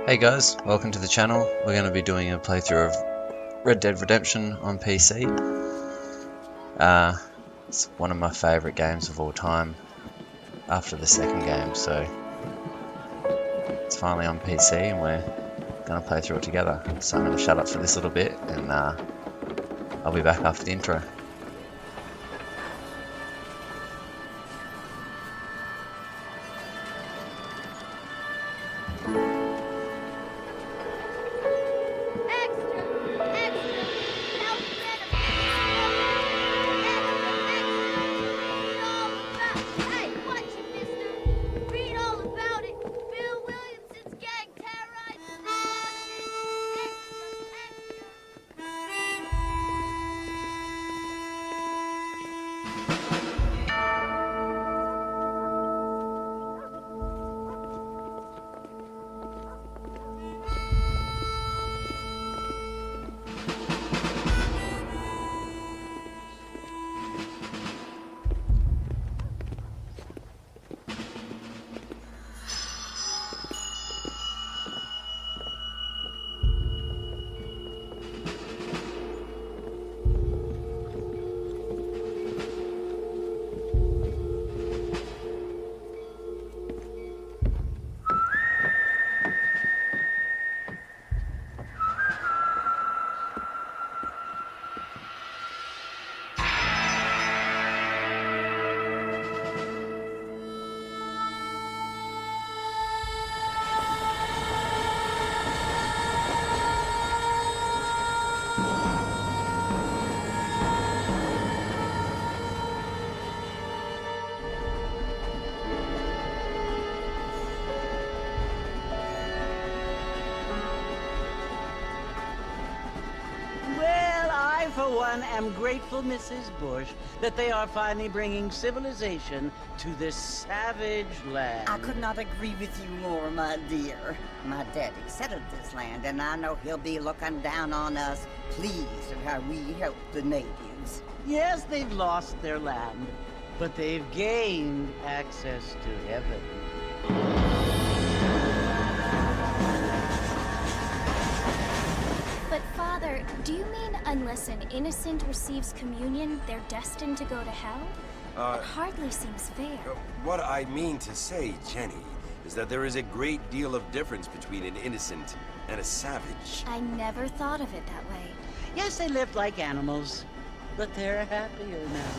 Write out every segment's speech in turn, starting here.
Hey guys, welcome to the channel. We're going to be doing a playthrough of Red Dead Redemption on PC. It's one of my favourite games of all time after the second game, so it's finally on PC and we're going to play through it together. So I'm going to shut up for this little bit and I'll be back after the intro. For one, am grateful, Mrs. Bush, that they are finally bringing civilization to this savage land. I could not agree with you more, my dear. My daddy settled this land, and I know he'll be looking down on us, pleased at how we help the natives. Yes, they've lost their land, but they've gained access to heaven. But Father, do you mean unless an innocent receives communion, they're destined to go to hell? It hardly seems fair. What I mean to say, Jenny, is that there is a great deal of difference between an innocent and a savage. I never thought of it that way. Yes, they lived like animals, but they're happier now.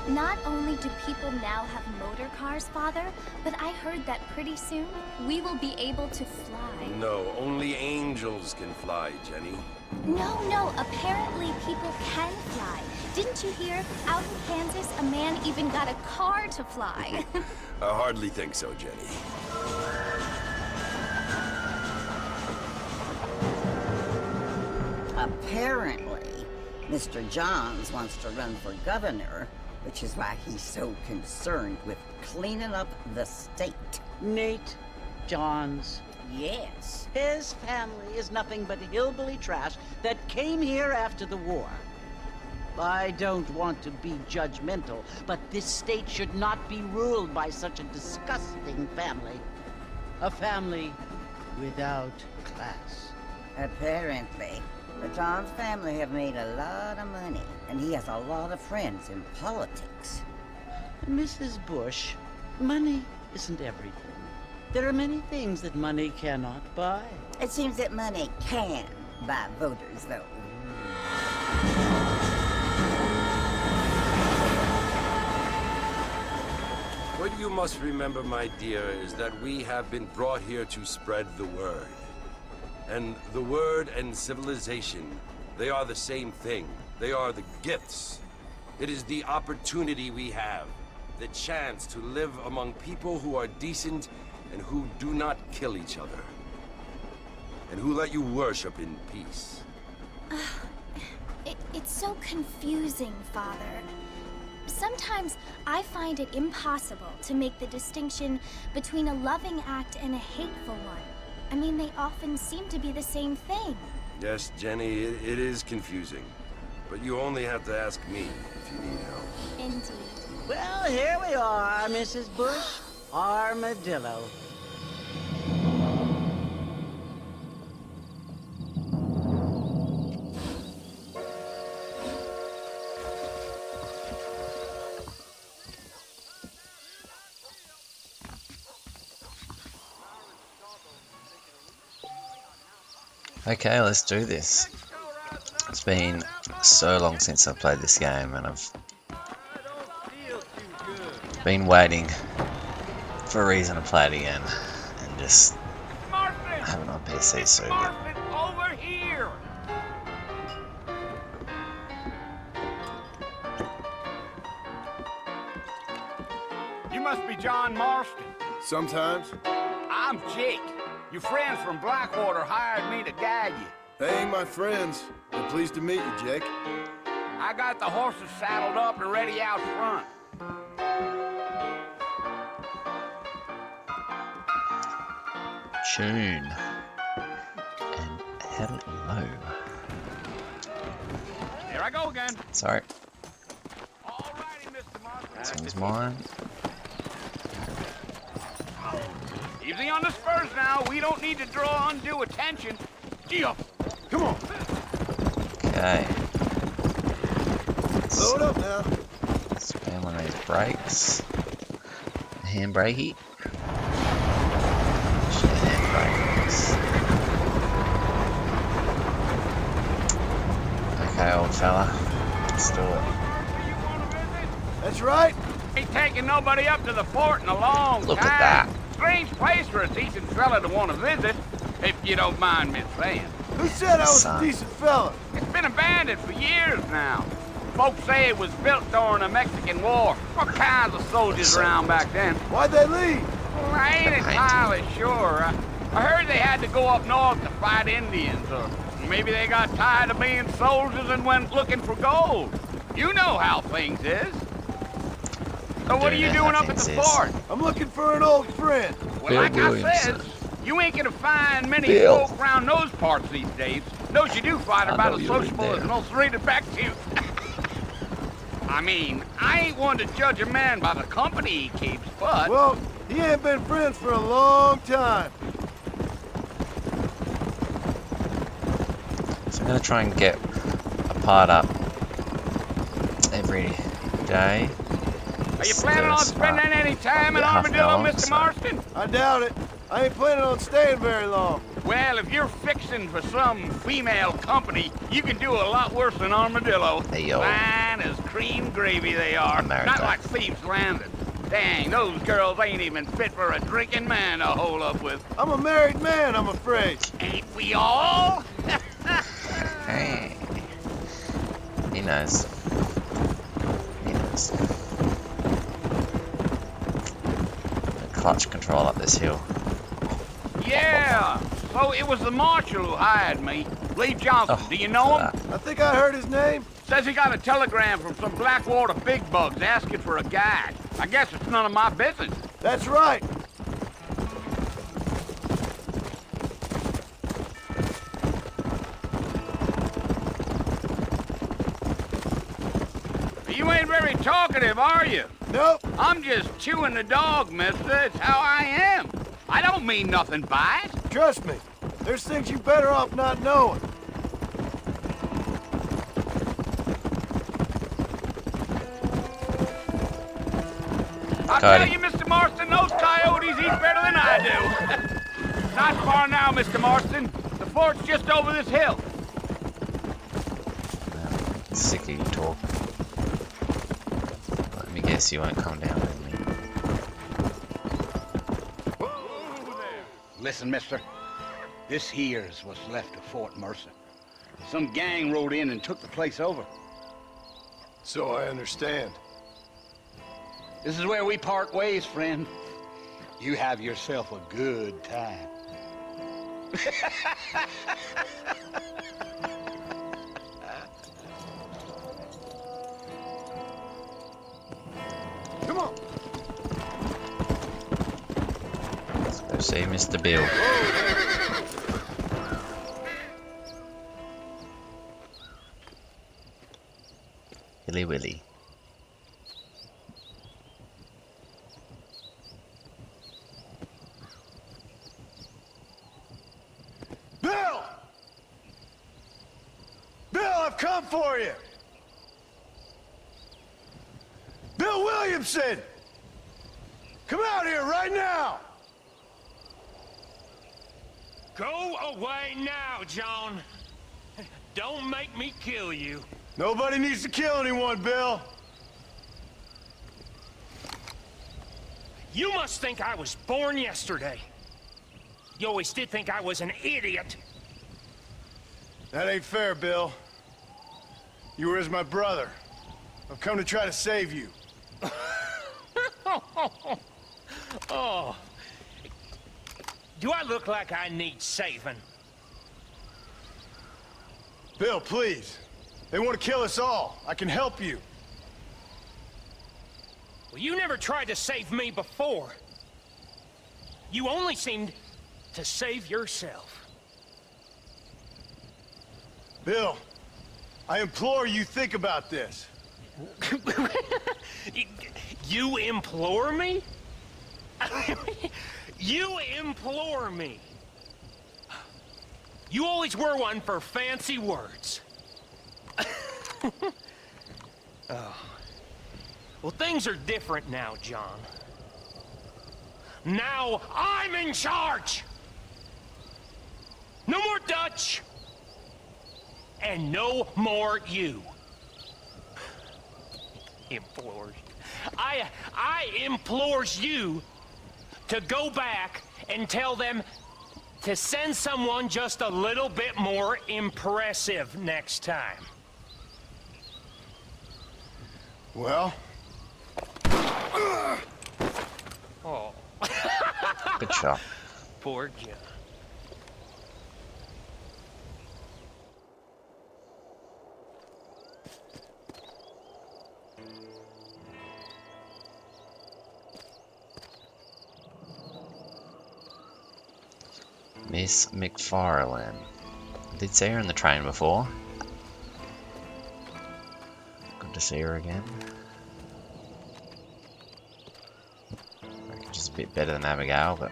Not only do people now have motor cars, Father, but I heard that pretty soon we will be able to fly. No, only angels can fly, Jenny. No, apparently people can fly. Didn't you hear? Out in Kansas, a man even got a car to fly. I hardly think so, Jenny. Apparently, Mr. Johns wants to run for governor, which is why he's so concerned with cleaning up the state. Nate Johns. Yes. His family is nothing but hillbilly trash that came here after the war. I don't want to be judgmental, but this state should not be ruled by such a disgusting family. A family without class. Apparently. The Johns family have made a lot of money, and he has a lot of friends in politics. Mrs. Bush, money isn't everything. There are many things that money cannot buy. It seems that money can buy voters, though. What you must remember, my dear, is that we have been brought here to spread the word. And the word and civilization, they are the same thing. They are the gifts. It is the opportunity we have, the chance to live among people who are decent and who do not kill each other. And who let you worship in peace. It's so confusing, Father. Sometimes I find it impossible to make the distinction between a loving act and a hateful one. I mean, they often seem to be the same thing. Yes, Jenny, it is confusing. but you only have to ask me if you need help. Indeed. Well, here we are, Mrs. Bush. Armadillo. Okay, let's do this. It's been so long since I've played this game, and I've been waiting for a reason to play it again, and just have it on PC so good. Over here! You must be John Marston. Sometimes. I'm Jake. Your friends from Blackwater hired me to guide you. They ain't my friends. I'm pleased to meet you, Jake. I got the horses saddled up and ready out front. Tune. And hello. There I go again. Sorry, All righty, Mr. Marston. this one's mine. Easy on the spurs now. We don't need to draw undue attention. Gee up. Come on. Okay. Load up now. Spam one of these brakes. Handbrakey. Handbrakes. Okay, old fella. Let's do it. That's right. Ain't taking nobody up to the fort in a long Look time. at that. Strange place for a decent fella to want to visit, if you don't mind me saying. Who said I was Son. a decent fella? It's been abandoned for years now. Folks say it was built during the Mexican War. All kinds of soldiers around back then. Why'd they leave? Well, I ain't entirely sure. I heard they had to go up north to fight Indians, or maybe they got tired of being soldiers and went looking for gold. You know how things is. So what are you doing up at the fort? I'm looking for an old friend. Well, Bill like Williamson. I said, you ain't gonna find many Bill. folk around those parts these days. Those you do find are I about know as you're in sociable as there. an ulcerated back tooth. I mean, I ain't one to judge a man by the company he keeps, but... Well, he ain't been friends for a long time. So I'm gonna try and get a part up every day. Are you planning on spending any time in Half an Armadillo, hour, Mr. so- Marston? I doubt it. I ain't planning on staying very long. Well, if you're fixing for some female company, you can do a lot worse than Armadillo. Hey, yo. Fine as cream gravy they are. America. Not like Thieves Landing. Dang, those girls ain't even fit for a drinking man to hole up with. I'm a married man, I'm afraid. Ain't we all? Hey. He knows. He knows. Clutch control up this hill. Yeah. So it was the marshal who hired me. Lee Johnson. Oh, Do you know him? I think I heard his name. Says he got a telegram from some Blackwater big bugs asking for a guide. I guess it's none of my business. That's right. You ain't very talkative, are you? Nope. I'm just chewing the dog, mister. It's how I am. I don't mean nothing by it. Trust me. There's things you better off not knowing. I'll Got tell it. you, Mr. Marston, those coyotes eat better than I do. Not far now, Mr. Marston. The fort's just over this hill. Sick of you talk. Let me guess you won't come down with me. Listen, mister. This here's what's left of Fort Mercer. Some gang rode in and took the place over. So I understand. This is where we part ways, friend. You have yourself a good time. Come on. Let's go see Mr. Bill. Billy Willy. Bill! Bill, I've come for you! Bill Williamson! Come out here right now! Go away now, John. Don't make me kill you. Nobody needs to kill anyone, Bill. You must think I was born yesterday. You always did think I was an idiot. That ain't fair, Bill. You were as my brother. I've come to try to save you. Oh. Do I look like I need saving? Bill, please. They want to kill us all. I can help you. Well, you never tried to save me before. You only seemed to save yourself. Bill, I implore you think about this. You implore me? You implore me. You always were one for fancy words. Oh. Well, things are different now, John. Now I'm in charge! No more Dutch! And no more you. Implores. I implores you to go back and tell them to send someone just a little bit more impressive next time. Well? Oh. Good shot. Poor John. Miss McFarlane. Did see her in the train before. Good to see her again. Reckon she's a bit better than Abigail, but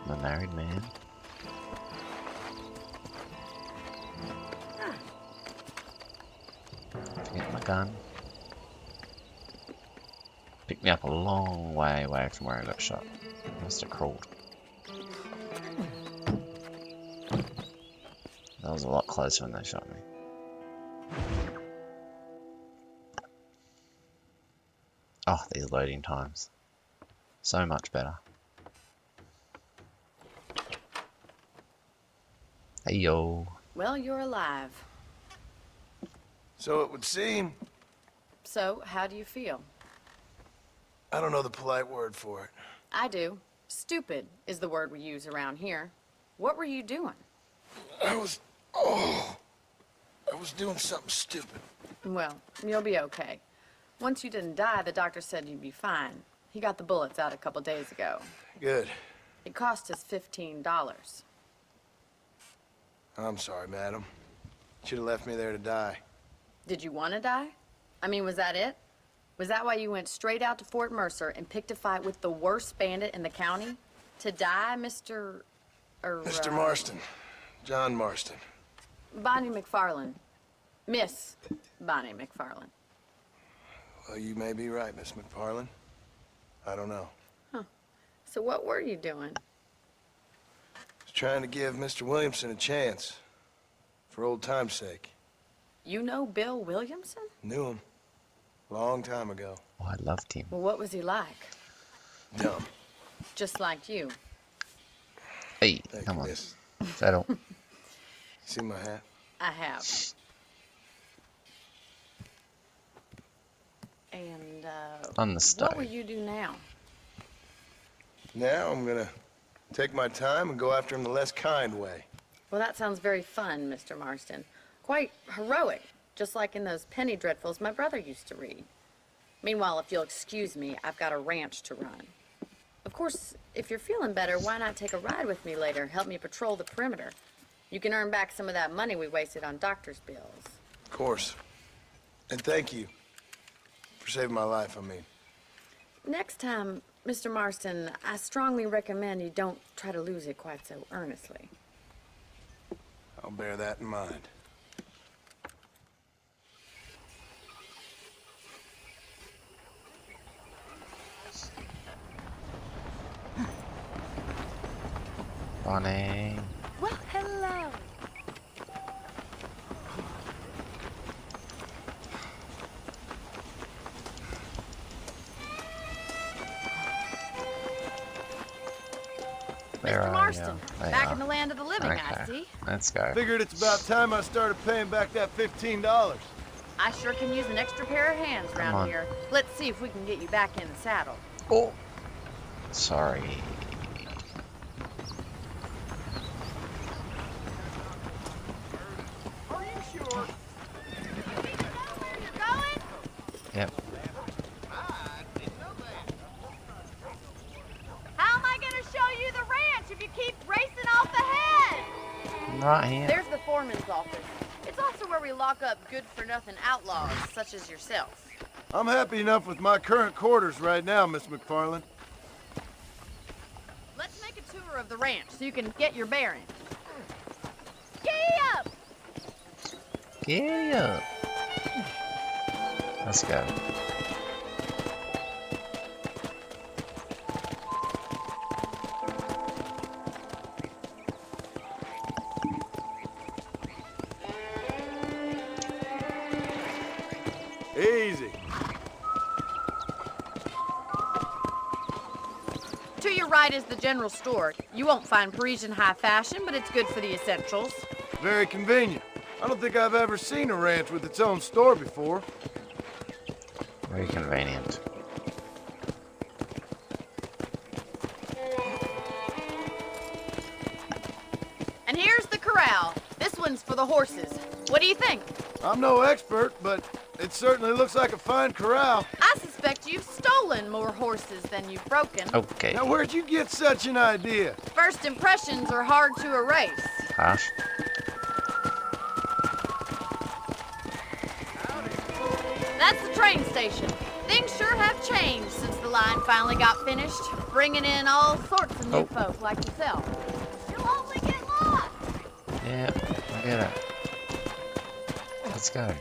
I'm a married man. Forget my gun. Picked me up a long way away from where I got shot. Must have crawled. That was a lot closer when they shot me. Oh, these loading times. So much better. Hey yo. Well, you're alive. So it would seem. So, how do you feel? I don't know the polite word for it. I do. Stupid is the word we use around here. What were you doing? I was doing something stupid. Well, you'll be okay. Once you didn't die, the doctor said you'd be fine. He got the bullets out a couple days ago. Good. It cost us $15. I'm sorry, madam. Should have left me there to die. Did you want to die? I mean, was that it? Was that why you went straight out to Fort Mercer and picked a fight with the worst bandit in the county? To die, Mr. Mr. Marston. John Marston. Bonnie McFarlane. Miss Bonnie McFarlane. Well, you may be right, Miss McFarlane. I don't know. So what were you doing? Was trying to give Mr. Williamson a chance. For old time's sake. You know Bill Williamson? Knew him. Long time ago. Oh, I loved him. Well, what was he like? Dumb. Just like you. Hey, Thank come you, on. miss. Settle. See my hat? I have. And, On the what stove. will you do now? Now I'm gonna take my time and go after him the less kind way. Well, that sounds very fun, Mr. Marston. Quite heroic, just like in those penny dreadfuls my brother used to read. Meanwhile, if you'll excuse me, I've got a ranch to run. Of course, if you're feeling better, why not take a ride with me later? Help me patrol the perimeter. You can earn back some of that money we wasted on doctor's bills. Of course. And thank you for saving my life, I mean. Next time, Mr. Marston, I strongly recommend you don't try to lose it quite so earnestly. I'll bear that in mind. Bonnie. Well, hello. Where Mr. are Marston, you? There you back are. in the land of the living, I Okay, see. let's go. Figured it's about time I started paying back that $15. I sure can use an extra pair of hands Come around on. here. Let's see if we can get you back in the saddle. Oh, sorry. Are you sure? Yep. How am I going to show you the ranch if you keep racing off ahead? Right here. There's the foreman's office. It's also where we lock up good-for-nothing outlaws, such as yourself. I'm happy enough with my current quarters right now, Miss McFarland. Let's make a tour of the ranch so you can get your bearings. Giddy up! Giddy up. Let's go. Easy. To your right is the general store. You won't find Parisian high fashion, but it's good for the essentials. Very convenient. I don't think I've ever seen a ranch with its own store before. Very convenient. And here's the corral. This one's for the horses. What do you think? I'm no expert, but it certainly looks like a fine corral. I suspect you've stolen more horses than you've broken. Okay. Now, where'd you get such an idea? First impressions are hard to erase. Harsh. That's the train station. Things sure have changed since the line finally got finished, bringing in all sorts of new folk like yourself. You'll only get lost. Yeah, I get it. Let's go.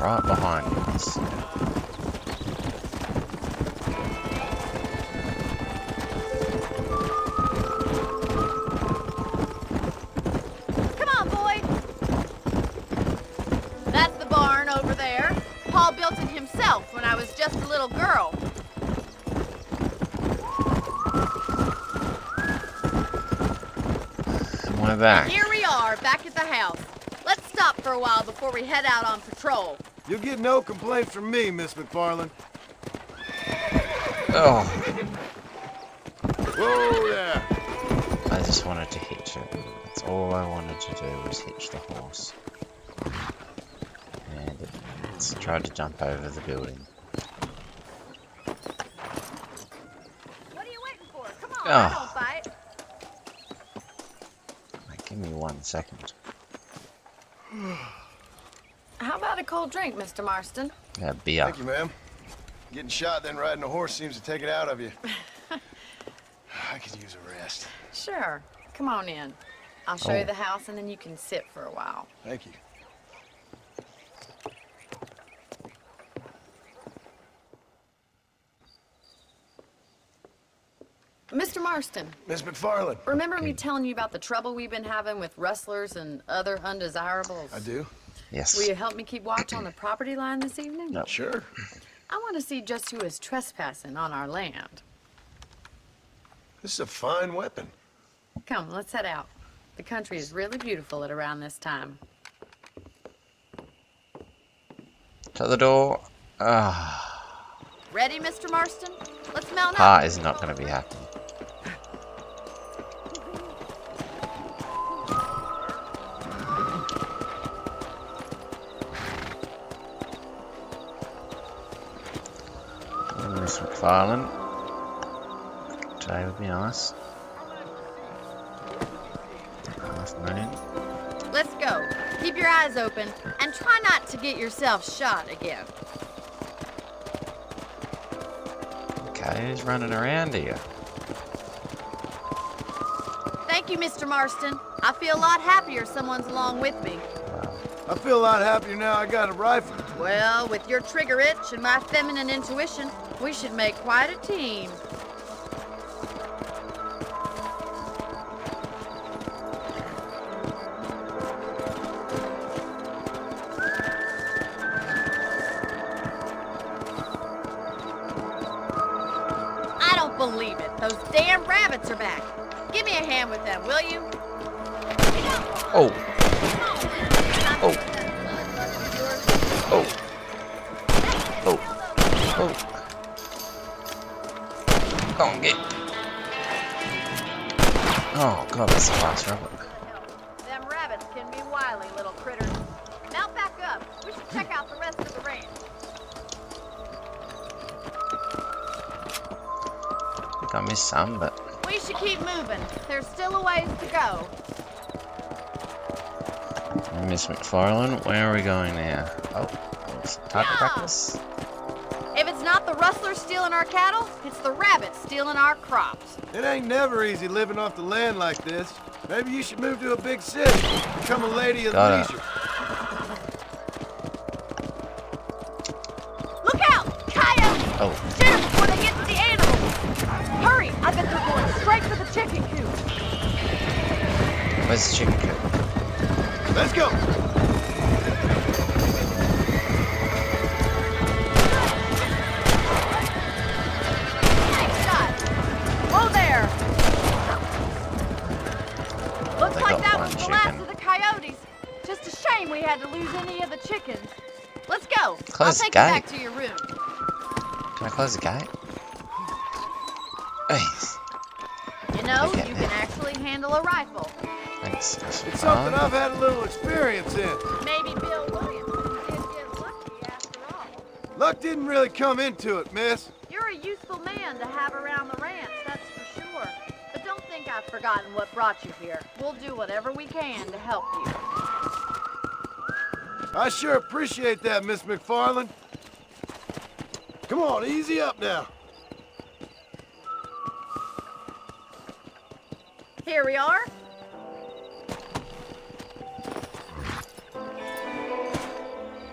Right behind us. Come on, boy. That's the barn over there. Paul built it himself when I was just a little girl. And we're back. Here we are, back at the house. Let's stop for a while before we head out on patrol. You'll get no complaints from me, Miss McFarland. Oh, Whoa there. I just wanted to hitch it. That's all I wanted to do was hitch the horse. And it's tried to jump over the building. What are you waiting for? Come on, Ah. I don't fight. Like, give me 1 second. How about a cold drink, Mr. Marston? Yeah, beer. Thank you, ma'am. Getting shot then riding a horse seems to take it out of you. I could use a rest. Sure. Come on in. I'll show you Oh. the house and then you can sit for a while. Thank you. Mr. Marston, Miss McFarland. remember me telling you about the trouble we've been having with rustlers and other undesirables? I do? Yes. Will you help me keep watch on the property line this evening? No. Sure. I want to see just who is trespassing on our land. This is a fine weapon. Come, let's head out. The country is really beautiful at around this time. Shut the door. Ah, Ready, Mr. Marston? Let's mount up. heart is not going to be happy. Miss McFarland. Today would be nice. moon. Let's go. Keep your eyes open and try not to get yourself shot again. Okay, who's running around here? Thank you, Mr. Marston. I feel a lot happier someone's along with me. I feel a lot happier now I got a rifle. Well, with your trigger itch and my feminine intuition, we should make quite a team. I don't believe it. Those damn rabbits are back. Give me a hand with them, will you? Oh. Oh. Oh. Oh. Oh. Go on, get. Oh god, that's a fast rabbit. Them rabbits can be wily little critters. Mount back up. We should check out the rest of the range. I think I missed some, but We should keep moving. There's still a ways to go. Miss McFarlane, where are we going now? Oh, it's target practice. If it's not the rustlers stealing our cattle, it's the rabbits stealing our crops. It ain't never easy living off the land like this. Maybe you should move to a big city. Become a lady of Got it. leisure. Look out! Coyotes! Oh, Shoot 'em before they get to the animals! Hurry! I bet they're going straight for the chicken coop. where's the chicken coop? Let's go. Nice shot! Whoa there! Looks They like got that one was the last chicken. of the coyotes. Just a shame we had to lose any of the chickens. Let's go. I'll Close the take you back gate. to your room. Can I close the gate? Hey, You know, Okay. you can actually handle a rifle. thanks. That's It's fun. something I've had a little experience in. Maybe Bill Williamson did get lucky after all. Luck didn't really come into it, miss. You're a useful man to have around the ranch, that's for sure. But don't think I've forgotten what brought you here. We'll do whatever we can to help you. I sure appreciate that, Miss McFarlane. Come on, easy up now. Here we are.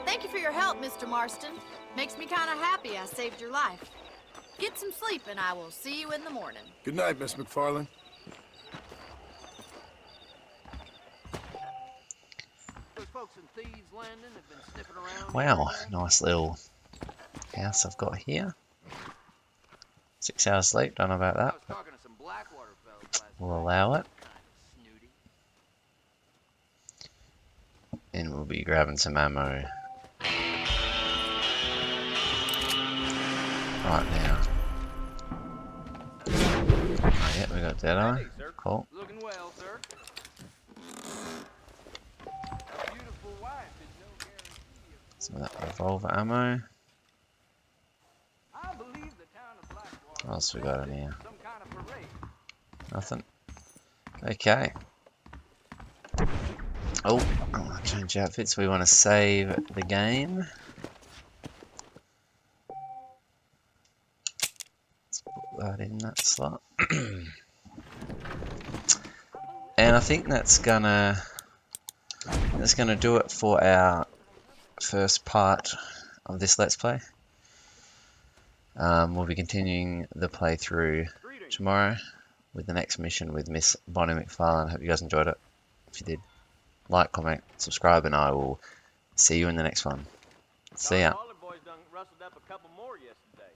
Thank you for your help, Mr. Marston. Makes me kind of happy I saved your life. Get some sleep and I will see you in the morning. Good night, Miss McFarlane. Wow, nice little house I've got here. 6 hours sleep, don't know about that, but we'll allow it. And we'll be grabbing some ammo right now. Oh yeah, we got Deadeye. Cool. Looking well, sir. Some of that revolver ammo. I believe the town of Blackwater. What else we got in here? Some kind of parade. Nothing. Okay. Oh, I'll change outfits. We want to save the game. Let's put that in that slot. And I think that's gonna do it for our first part of this Let's Play. We'll be continuing the playthrough tomorrow with the next mission with Miss Bonnie McFarlane. Hope you guys enjoyed it. If you did, like, comment, subscribe, and I will see you in the next one. See ya. Boys done rustled up a couple more yesterday.